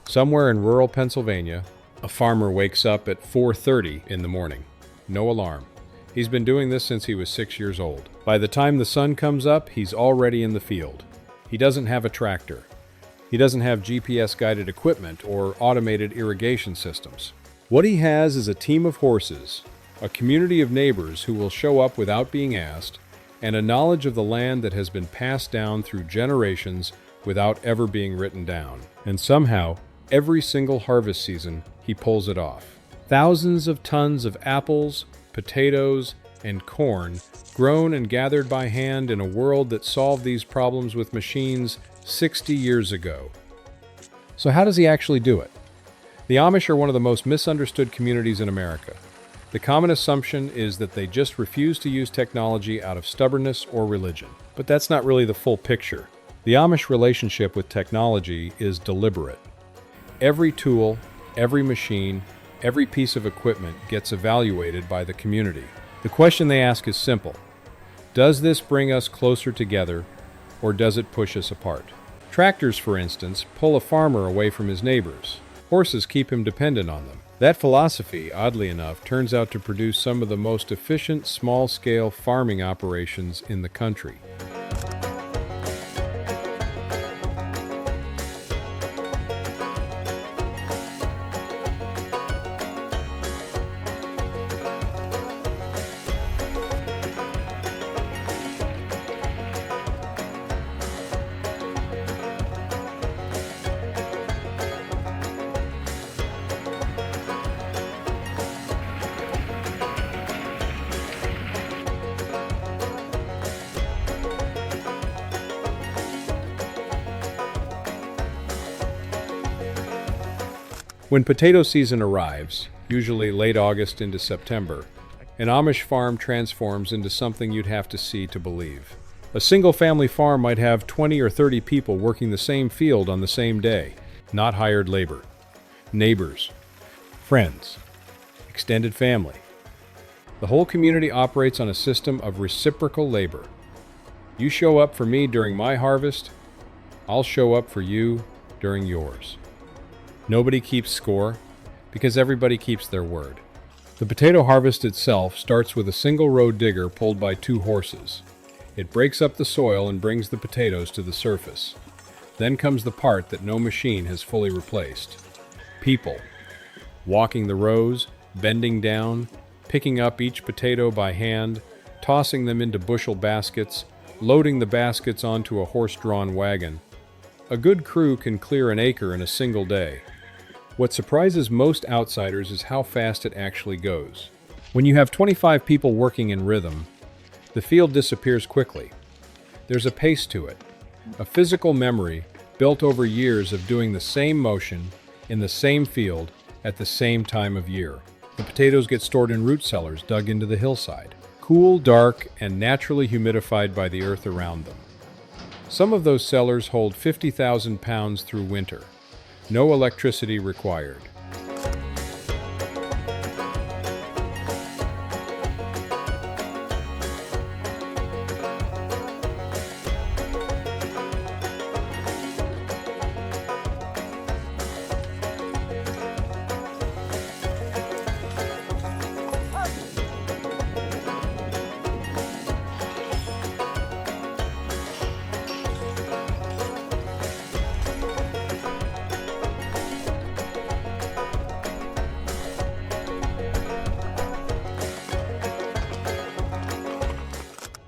Somewhere in rural Pennsylvania, a farmer wakes up at 4:30 in the morning. No alarm. He's been doing this since he was 6 years old. By the time the sun comes up, he's already in the field. He doesn't have a tractor. He doesn't have GPS-guided equipment or automated irrigation systems. What he has is a team of horses, a community of neighbors who will show up without being asked, and a knowledge of the land that has been passed down through generations without ever being written down. And somehow, every single harvest season, he pulls it off. Thousands of tons of apples, potatoes, and corn grown and gathered by hand in a world that solved these problems with machines 60 years ago. So how does he actually do it? The Amish are one of the most misunderstood communities in America. The common assumption is that they just refuse to use technology out of stubbornness or religion. But that's not really the full picture. The Amish relationship with technology is deliberate. Every tool, every machine, every piece of equipment gets evaluated by the community. The question they ask is simple. Does this bring us closer together, or does it push us apart? Tractors, for instance, pull a farmer away from his neighbors. Horses keep him dependent on them. That philosophy, oddly enough, turns out to produce some of the most efficient small-scale farming operations in the country. When potato season arrives, usually late August into September, an Amish farm transforms into something you'd have to see to believe. A single-family farm might have 20 or 30 people working the same field on the same day, not hired labor. Neighbors, friends, extended family. The whole community operates on a system of reciprocal labor. You show up for me during my harvest, I'll show up for you during yours. Nobody keeps score, because everybody keeps their word. The potato harvest itself starts with a single row digger pulled by 2 horses. It breaks up the soil and brings the potatoes to the surface. Then comes the part that no machine has fully replaced. People, walking the rows, bending down, picking up each potato by hand, tossing them into bushel baskets, loading the baskets onto a horse-drawn wagon. A good crew can clear an acre in a single day. What surprises most outsiders is how fast it actually goes. When you have 25 people working in rhythm, the field disappears quickly. There's a pace to it, a physical memory built over years of doing the same motion in the same field at the same time of year. The potatoes get stored in root cellars dug into the hillside, cool, dark, and naturally humidified by the earth around them. Some of those cellars hold 50,000 pounds through winter. No electricity required.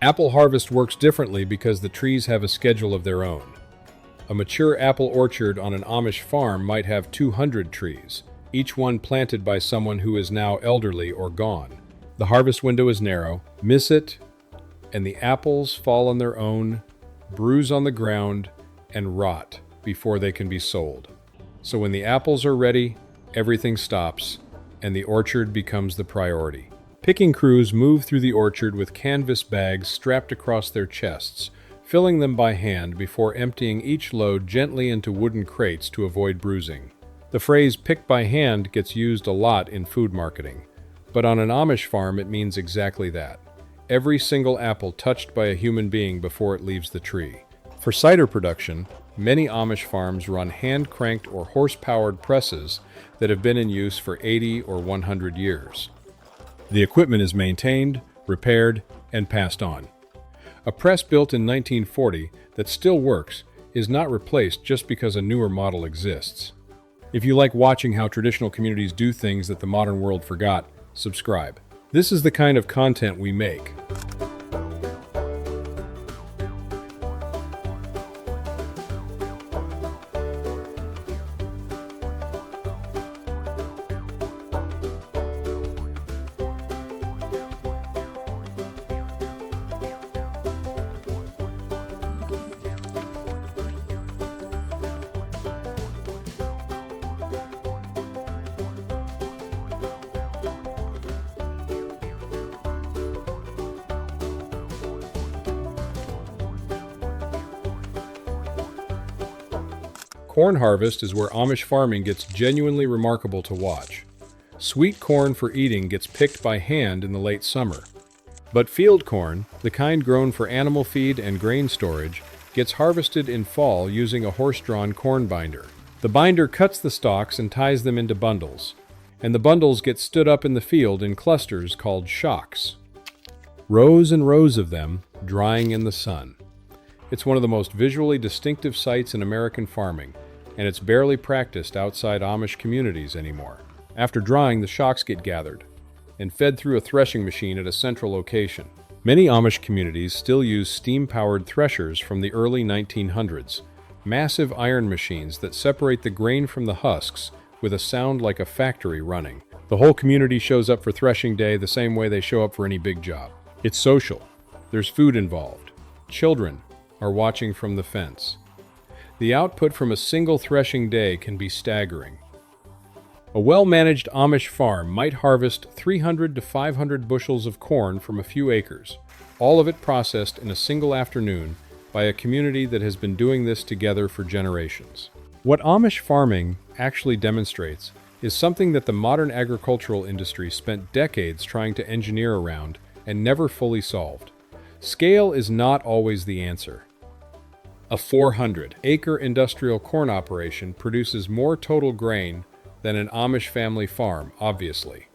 Apple harvest works differently because the trees have a schedule of their own. A mature apple orchard on an Amish farm might have 200 trees, each one planted by someone who is now elderly or gone. The harvest window is narrow. Miss it, and the apples fall on their own, bruise on the ground, and rot before they can be sold. So when the apples are ready, everything stops, and the orchard becomes the priority. Picking crews move through the orchard with canvas bags strapped across their chests, filling them by hand before emptying each load gently into wooden crates to avoid bruising. The phrase "pick by hand" gets used a lot in food marketing, but on an Amish farm it means exactly that. Every single apple touched by a human being before it leaves the tree. For cider production, Many Amish farms run hand-cranked or horse-powered presses that have been in use for 80 or 100 years. The equipment is maintained, repaired, and passed on. A press built in 1940 that still works is not replaced just because a newer model exists. If you like watching how traditional communities do things that the modern world forgot, subscribe. This is the kind of content we make. Corn harvest is where Amish farming gets genuinely remarkable to watch. Sweet corn for eating gets picked by hand in the late summer. But field corn, the kind grown for animal feed and grain storage, gets harvested in fall using a horse-drawn corn binder. The binder cuts the stalks and ties them into bundles, and the bundles get stood up in the field in clusters called shocks. Rows and rows of them, drying in the sun. It's one of the most visually distinctive sights in American farming, and it's barely practiced outside Amish communities anymore. After drying, the shocks get gathered and fed through a threshing machine at a central location. Many Amish communities still use steam-powered threshers from the early 1900s, massive iron machines that separate the grain from the husks with a sound like a factory running. The whole community shows up for threshing day the same way they show up for any big job. It's social. There's food involved. Children are watching from the fence. The output from a single threshing day can be staggering. A well-managed Amish farm might harvest 300 to 500 bushels of corn from a few acres, all of it processed in a single afternoon by a community that has been doing this together for generations. What Amish farming actually demonstrates is something that the modern agricultural industry spent decades trying to engineer around and never fully solved. Scale is not always the answer. A 400-acre industrial corn operation produces more total grain than an Amish family farm, obviously.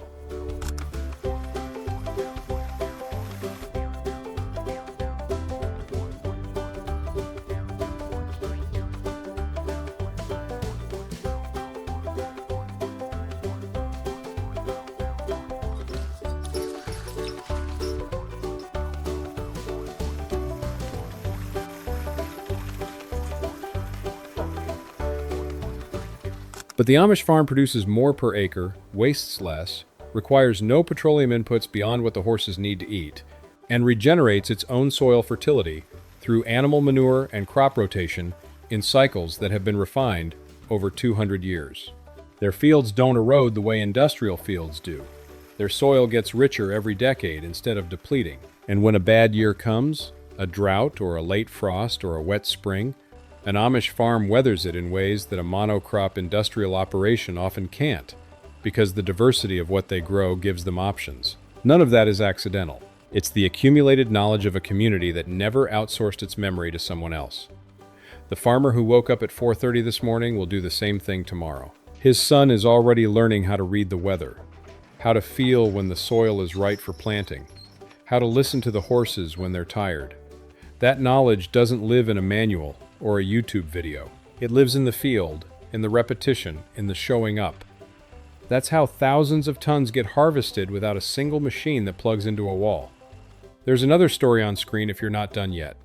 But the Amish farm produces more per acre, wastes less, requires no petroleum inputs beyond what the horses need to eat, and regenerates its own soil fertility through animal manure and crop rotation in cycles that have been refined over 200 years. Their fields don't erode the way industrial fields do. Their soil gets richer every decade instead of depleting. And when a bad year comes, a drought or a late frost or a wet spring, an Amish farm weathers it in ways that a monocrop industrial operation often can't, because the diversity of what they grow gives them options. None of that is accidental. It's the accumulated knowledge of a community that never outsourced its memory to someone else. The farmer who woke up at 4:30 this morning will do the same thing tomorrow. His son is already learning how to read the weather, how to feel when the soil is right for planting, how to listen to the horses when they're tired. That knowledge doesn't live in a manual or a YouTube video. It lives in the field, in the repetition, in the showing up. That's how thousands of tons get harvested without a single machine that plugs into a wall. There's another story on screen if you're not done yet.